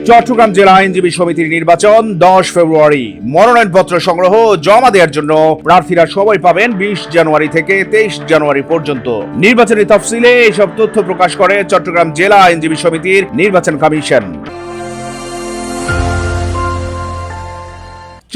চট্টগ্রাম জেলা আইনজীবী সমিতির নির্বাচন 10 ফেব্রুয়ারি। মনোনয়নপত্র সংগ্রহ জমা দেওয়ার জন্য প্রার্থীরা সময় পাবেন 20 জানুয়ারি থেকে 23 জানুয়ারি পর্যন্ত। নির্বাচনী তফসিলে এসব তথ্য প্রকাশ করে চট্টগ্রাম জেলা আইনজীবী সমিতির নির্বাচন কমিশন।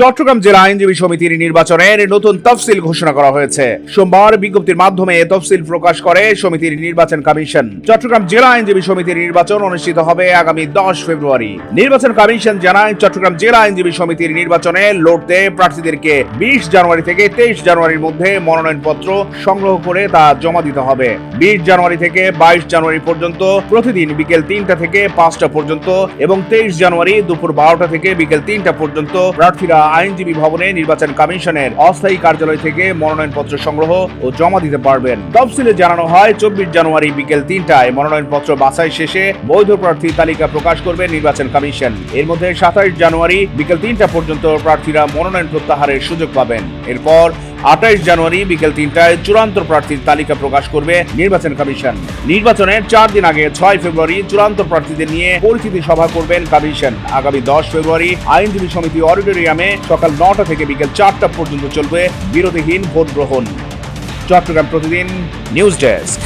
চট্টগ্রাম জেলা আইনজীবী সমিতির নির্বাচনের নতুন তফসিল ঘোষণা করা হয়েছে। সোমবার বিজ্ঞপ্তির মাধ্যমে তফসিল প্রকাশ করে সমিতির নির্বাচন কমিশন। চট্টগ্রাম জেলা আইনজীবী সমিতির নির্বাচন অনুষ্ঠিত হবে আগামী 10 ফেব্রুয়ারি। নির্বাচন কমিশন জানায়, চট্টগ্রাম জেলা আইনজীবী সমিতির নির্বাচনে লড়তে প্রার্থীদেরকে 20 জানুয়ারি থেকে 23 জানুয়ারির মধ্যে মনোনয়নপত্র সংগ্রহ করে তা জমা দিতে হবে। 20 জানুয়ারি থেকে 22 জানুয়ারি পর্যন্ত প্রতিদিন বিকেল 3টা থেকে 5টা পর্যন্ত এবং 23 জানুয়ারি দুপুর 12টা থেকে বিকেল 3টা পর্যন্ত প্রার্থীরা আইনজীবী ভবনে নির্বাচন কমিশনের অস্থায়ী কার্যালয় থেকে মনোনয়নপত্র সংগ্রহ ও জমা দিতে পারবেন। তফসিলে জানানো হয়, 24 জানুয়ারি বিকেল 3টায় মনোনয়নপত্র বাছাই শেষে বৈধ প্রার্থী তালিকা প্রকাশ করবে নির্বাচন কমিশন। এর মধ্যে 27 জানুয়ারি বিকেল 3টা পর্যন্ত প্রার্থীরা মনোনয়ন প্রত্যাহারের সুযোগ পাবেন। এরপর 28 জানুয়ারি বিকেল 3টায় চূড়ান্ত প্রার্থীর তালিকা প্রকাশ করবে নির্বাচন কমিশন। নির্বাচনের 4 দিন আগে 6 ফেব্রুয়ারি চূড়ান্ত প্রার্থীদের নিয়ে পরিচিতি সভা করবেন কমিশন। আগামী 10 ফেব্রুয়ারি আইনজীবী সমিতি অডিটোরিয়ামে সকাল 9টা থেকে বিকেল 4টা পর্যন্ত চলবে বিরতিহীন ভোট গ্রহণ। চট্টগ্রাম প্রতিদিন নিউজ ডেস্ক।